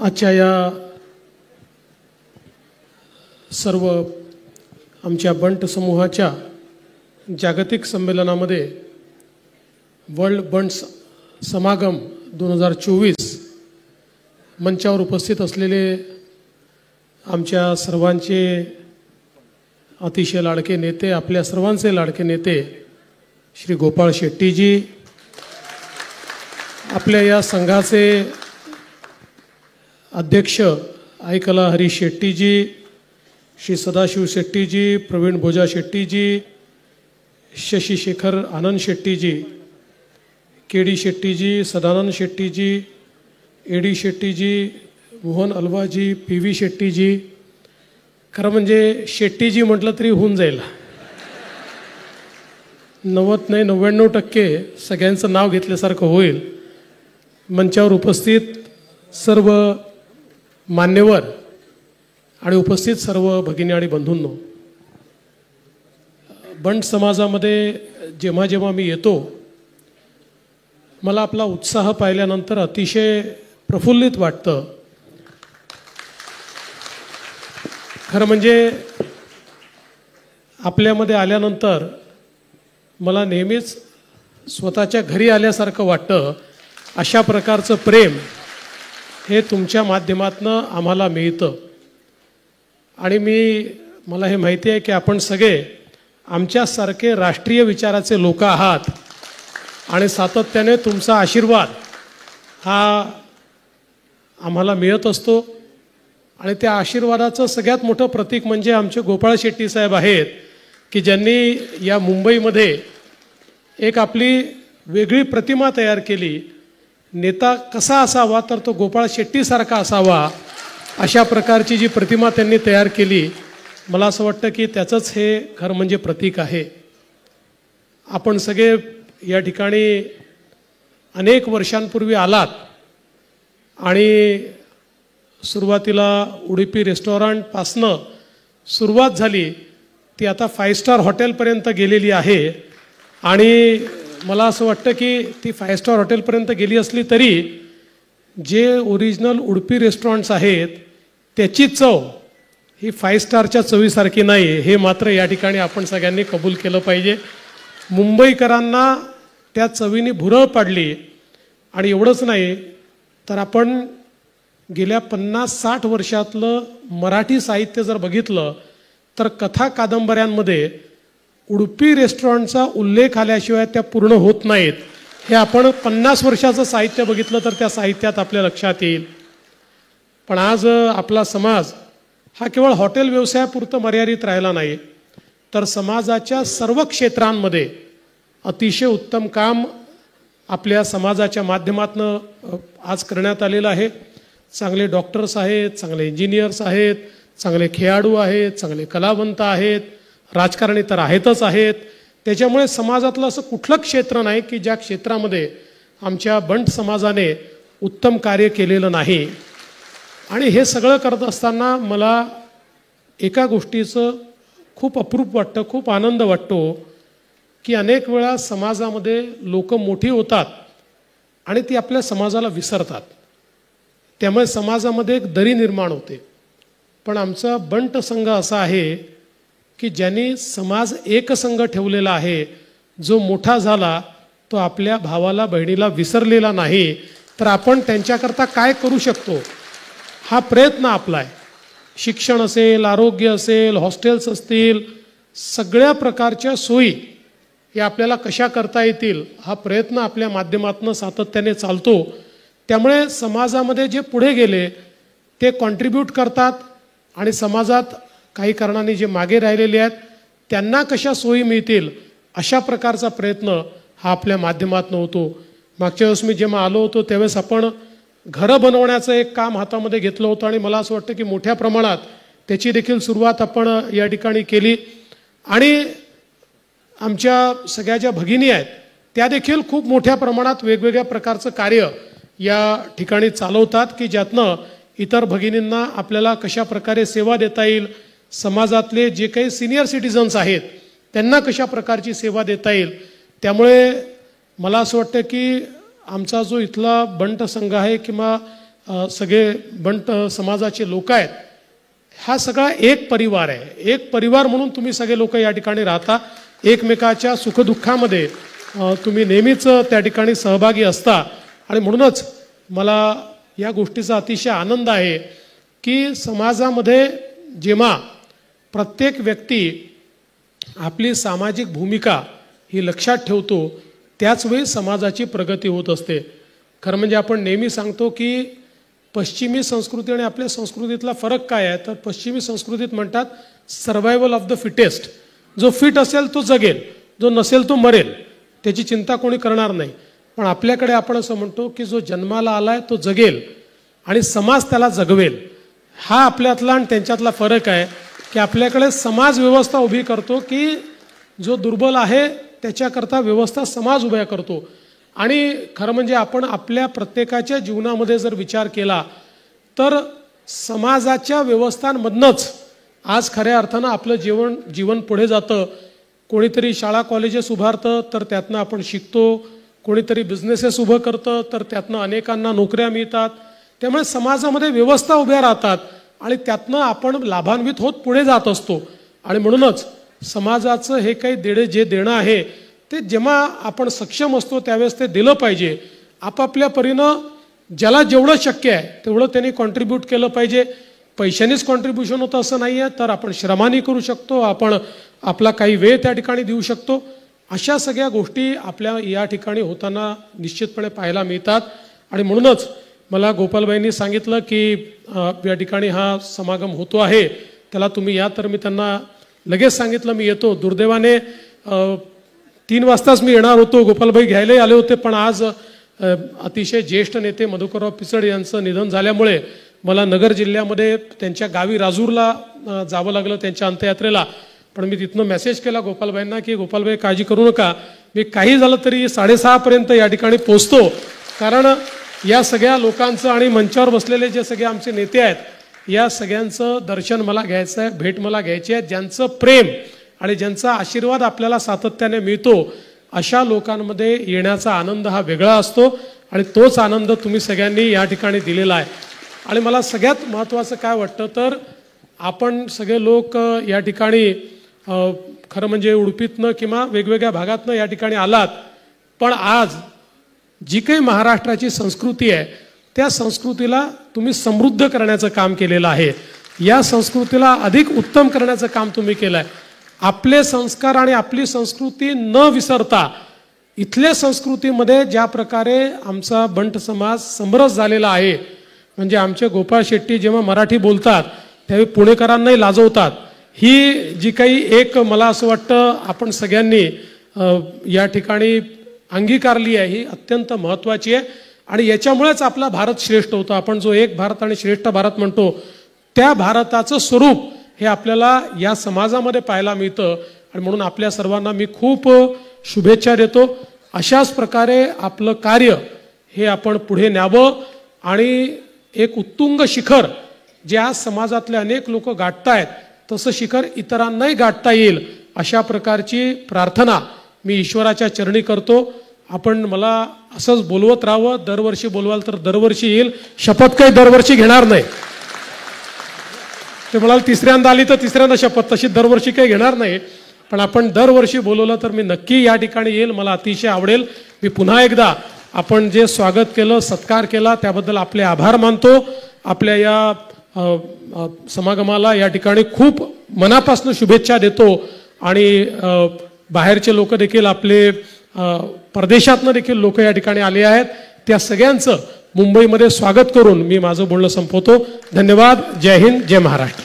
आजच्या या सर्व आमच्या बंट समूहाच्या जागतिक संमेलनामध्ये वर्ल्ड बंट्स समागम 2024 मंचावर उपस्थित असलेले आमच्या सर्वांचे अतिशय लाडके नेते, आपल्या सर्वांचे लाडके नेते श्री गोपाळ शेट्टीजी, आपल्या या संघाचे अध्यक्ष आयकला Hari शेट्टीजी, Shri Sadashiv Shettyji, Praveen Bhoja Shettyji, Shashi Shekhar Anand Shettyji, K D Shettyji, Sadanand Shettyji, A D Shettyji, Mohan Alvaji, P V Shettyji. खरं म्हणजे शेट्टीजी म्हटलं तरी होऊन जाईल. 90 नाही 99% सगळ्यांचं नाव घेतल्यासारखं होईल. मंचावर उपस्थित सर्व मान्यवर आणि उपस्थित सर्व भगिनी आणि बंधूंनो, बंट समाजामध्ये जेव्हा जेव्हा मी येतो मला आपला उत्साह पाहिल्यानंतर अतिशय प्रफुल्लित वाटतं. खरं म्हणजे आपल्यामध्ये आल्यानंतर मला नेहमीच स्वतःच्या घरी आल्यासारखं वाटतं. अशा प्रकारचं प्रेम हे तुमच्या माध्यमातून आम्हाला मिळतं. आणि मला हे माहिती आहे की आपण सगळे आमच्यासारखे राष्ट्रीय विचाराचे लोक आहात आणि सातत्याने तुमचा आशीर्वाद हा आम्हाला मिळत असतो. आणि त्या आशीर्वादाचं सगळ्यात मोठं प्रतीक म्हणजे आमचे गोपाळ शेट्टी साहेब आहेत की ज्यांनी या मुंबईमध्ये एक आपली वेगळी प्रतिमा तयार केली. नेता कसा असावा तर तो गोपाळ शेट्टीसारखा असावा, अशा प्रकारची जी प्रतिमा त्यांनी तयार केली. मला असं वाटतं की त्याचंच हे खरं म्हणजे प्रतीक आहे. आपण सगळे या ठिकाणी अनेक वर्षांपूर्वी आलात आणि सुरुवातीला उडुपी रेस्टॉरंटपासनं सुरुवात झाली, ती आता 5 स्टार हॉटेलपर्यंत गेलेली आहे. आणि मला असं वाटतं की ती 5 स्टार हॉटेलपर्यंत गेली असली तरी जे ओरिजिनल उडुपी रेस्टॉरंट्स आहेत त्याची चव ही 5 स्टारच्या चवीसारखी नाही, हे मात्र या ठिकाणी आपण सगळ्यांनी कबूल केलं पाहिजे. मुंबईकरांना त्या चवीने भुरळ पाडली. आणि एवढंच नाही तर आपण गेल्या 50-60 वर्षातलं मराठी साहित्य जर बघितलं तर कथा कादंबऱ्यांमध्ये उडुपी रेस्टॉरंटचा उल्लेख आल्याशिवाय त्या पूर्ण होत नाहीत. हे आपण 50 वर्षाचं साहित्य बघितलं तर त्या साहित्यात आपल्या लक्षात येईल. पण आज आपला समाज हा केवळ हॉटेल व्यवसायापुरतं मर्यादित राहिला नाही, तर समाजाच्या सर्व क्षेत्रांमध्ये अतिशय उत्तम काम आपल्या समाजाच्या माध्यमातून आज करण्यात आलेलं आहे. चांगले डॉक्टर्स आहेत, चांगले इंजिनियर्स आहेत, चांगले खेळाडू आहेत, चांगले कलावंत आहेत, राजकारणी तर आहेतच आहेत. त्याच्यामुळे समाजातलं असं कुठलं क्षेत्र नाही की ज्या क्षेत्रामध्ये आमच्या बंट समाजाने उत्तम कार्य केलेलं नाही. आणि हे सगळं करत असताना मला एका गोष्टीचं खूप अप्रूप वाटतं, खूप आनंद वाटतो की अनेक वेळा समाजामध्ये लोक मोठी होतात आणि ती आपल्या समाजाला विसरतात. त्यामुळे समाजामध्ये एक दरी निर्माण होते. पण आमचा बंट संघ असा आहे की ज्यांनी समाज एकसंघ ठेवलेला आहे. जो मोठा झाला तो आपल्या भावाला बहिणीला विसरलेला नाही. तर आपण त्यांच्याकरता काय करू शकतो हा प्रयत्न आपला आहे. शिक्षण असेल, आरोग्य असेल, हॉस्टेल्स असतील, सगळ्या प्रकारच्या सोयी या आपल्याला कशा करता येतील हा प्रयत्न आपल्या माध्यमातून सातत्याने चालतो. त्यामुळे समाजामध्ये जे पुढे गेले ते कॉन्ट्रीब्यूट करतात आणि समाजात काही कारणाने जे मागे राहिलेले आहेत त्यांना कशा सोयी मिळतील अशा प्रकारचा प्रयत्न हा आपल्या माध्यमातून होतो. मागच्या वेळेस मी जेव्हा आलो होतो त्यावेळेस आपण घरं बनवण्याचं एक काम हातामध्ये घेतलं होतं आणि मला असं वाटतं की मोठ्या प्रमाणात त्याची देखील सुरुवात आपण या ठिकाणी केली. आणि आमच्या सगळ्या ज्या भगिनी आहेत त्या देखील खूप मोठ्या प्रमाणात वेगवेगळ्या प्रकारचं कार्य या ठिकाणी चालवतात की ज्यातनं इतर भगिनींना आपल्याला कशा प्रकारे सेवा देता येईल, समाजातले जे काही सिनियर सिटीजन्स आहेत त्यांना कशा प्रकारची सेवा देता येईल. त्यामुळे मला असं वाटतं की आमचा जो इथला बंट संघ आहे किंवा सगळे बंट समाजाचे लोक आहेत, हा सगळा एक परिवार आहे. एक परिवार म्हणून तुम्ही सगळे लोक या ठिकाणी राहता. एकमेकाच्या सुखदुःखामध्ये तुम्ही नेहमीच त्या ठिकाणी सहभागी असता. आणि म्हणूनच मला या गोष्टीचा अतिशय आनंद आहे की समाजामध्ये जेव्हा प्रत्येक व्यक्ती आपली सामाजिक भूमिका ही लक्षात ठेवतो, त्याचवेळी समाजाची प्रगती होत असते. खरं म्हणजे आपण नेहमी सांगतो की पश्चिमी संस्कृती आणि आपल्या संस्कृतीतला फरक काय आहे, तर पश्चिमी संस्कृतीत म्हणतात सर्वायवल ऑफ द फिटेस्ट. जो फिट असेल तो जगेल, जो नसेल तो मरेल, त्याची चिंता कोणी करणार नाही. पण आपल्याकडे आपण असं म्हणतो की जो जन्माला आलाय तो जगेल आणि समाज त्याला जगवेल. हा आपल्यातला आणि त्यांच्यातला फरक आहे की आपल्याकडे समाज व्यवस्था उभी करतो की जो दुर्बल आहे त्याच्याकरता व्यवस्था समाज उभ्या करतो. आणि खरं म्हणजे आपण आपल्या प्रत्येकाच्या जीवनामध्ये जर विचार केला तर समाजाच्या व्यवस्थांमधनंच आज खऱ्या अर्थानं आपलं जीवन पुढे जातं. कोणीतरी शाळा कॉलेजेस उभारतं तर त्यातनं आपण शिकतो, कोणीतरी बिझनेसेस उभं करतं तर त्यातनं अनेकांना नोकऱ्या मिळतात. त्यामुळे समाजामध्ये व्यवस्था उभ्या राहतात आणि त्यातनं आपण लाभान्वित होत पुढे जात असतो. आणि म्हणूनच समाजाचं हे काही जे देणं आहे ते जेव्हा आपण सक्षम असतो त्यावेळेस ते दिलं पाहिजे. आपापल्या परीनं ज्याला जेवढं शक्य आहे तेवढं त्यांनी कॉन्ट्रीब्यूट केलं पाहिजे. पैशानेच कॉन्ट्रीब्युशन होतं असं नाही आहे, तर आपण श्रमाने करू शकतो, आपण आपला काही वेळ त्या ठिकाणी देऊ शकतो. अशा सगळ्या गोष्टी आपल्या या ठिकाणी होताना निश्चितपणे पाहायला मिळतात. आणि म्हणूनच मला गोपालबाईंनी सांगितलं की या ठिकाणी हा समागम होतो आहे, त्याला तुम्ही या. तर मी त्यांना लगेच सांगितलं मी येतो. दुर्दैवाने 3 वाजताच मी येणार होतो, गोपालबाई घ्यायलाही आले होते, पण आज अतिशय ज्येष्ठ नेते मधुकरराव पिचड यांचं निधन झाल्यामुळे मला नगर जिल्ह्यामध्ये त्यांच्या गावी राजूरला जावं लागलं त्यांच्या अंत्ययात्रेला. पण मी तिथनं मेसेज केला गोपालबाईंना की गोपालबाई काळजी करू नका, मी काही झालं तरी 6:30 पर्यंत या ठिकाणी पोचतो. कारण या सगळ्या लोकांचं आणि मंचावर बसलेले जे सगळे आमचे नेते आहेत या सगळ्यांचं दर्शन मला घ्यायचं आहे, भेट मला घ्यायची आहे. ज्यांचं प्रेम आणि ज्यांचा आशीर्वाद आपल्याला सातत्याने मिळतो अशा लोकांमध्ये येण्याचा आनंद हा वेगळा असतो आणि तोच आनंद तुम्ही सगळ्यांनी या ठिकाणी दिलेला आहे. आणि मला सगळ्यात महत्त्वाचं काय वाटतं तर आपण सगळे लोक या ठिकाणी खरं म्हणजे उडुपीतनं किंवा वेगवेगळ्या भागातनं या ठिकाणी आलात, पण आज जी काही महाराष्ट्राची संस्कृती आहे त्या संस्कृतीला तुम्ही समृद्ध करण्याचं काम केलेलं आहे. या संस्कृतीला अधिक उत्तम करण्याचं काम तुम्ही केलं आहे. आपले संस्कार आणि आपली संस्कृती न विसरता इथल्या संस्कृतीमध्ये ज्या प्रकारे आमचा बंट समाज समरस झालेला आहे, म्हणजे आमचे गोपाळ शेट्टी जेव्हा मराठी बोलतात त्यावेळी पुणेकरांनाही लाजवतात. ही जी काही एक मला असं वाटतं आपण सगळ्यांनी या ठिकाणी अंगीकारली आहे, ही अत्यंत महत्त्वाची आहे. आणि याच्यामुळेच आपला भारत श्रेष्ठ होतो. आपण जो एक भारत आणि श्रेष्ठ भारत म्हणतो त्या भारताचं स्वरूप हे आपल्याला या समाजामध्ये पाहायला मिळतं. आणि म्हणून आपल्या सर्वांना मी खूप शुभेच्छा देतो. अशाच प्रकारे आपलं कार्य हे आपण पुढे न्यावं आणि एक उत्तुंग शिखर जे आज समाजातले अनेक लोक गाठतायत तसं शिखर इतरांनाही गाठता येईल अशा प्रकारची प्रार्थना मी ईश्वराच्या चरणी करतो. आपण मला असंच बोलवत राहावं, दरवर्षी बोलवाल तर दरवर्षी येईल, शपथ काही दरवर्षी घेणार नाही. ते म्हणाल तिसऱ्यांदा आली तर तिसऱ्यांदा शपथ, तशी दरवर्षी काही घेणार नाही. पण आपण दरवर्षी बोलवलं तर मी नक्की या ठिकाणी येईल, मला अतिशय आवडेल. मी पुन्हा एकदा आपण जे स्वागत केलं, सत्कार केला त्याबद्दल आपले आभार मानतो. आपल्या या समागमाला या ठिकाणी खूप मनापासून शुभेच्छा देतो. आणि बाहेरचे लोक देखील आपले परदेशातनं देखील लोक या ठिकाणी आले आहेत, त्या सगळ्यांचं मुंबईमध्ये स्वागत करून मी माझं बोलणं संपवतो. धन्यवाद. जय हिंद, जय महाराष्ट्र.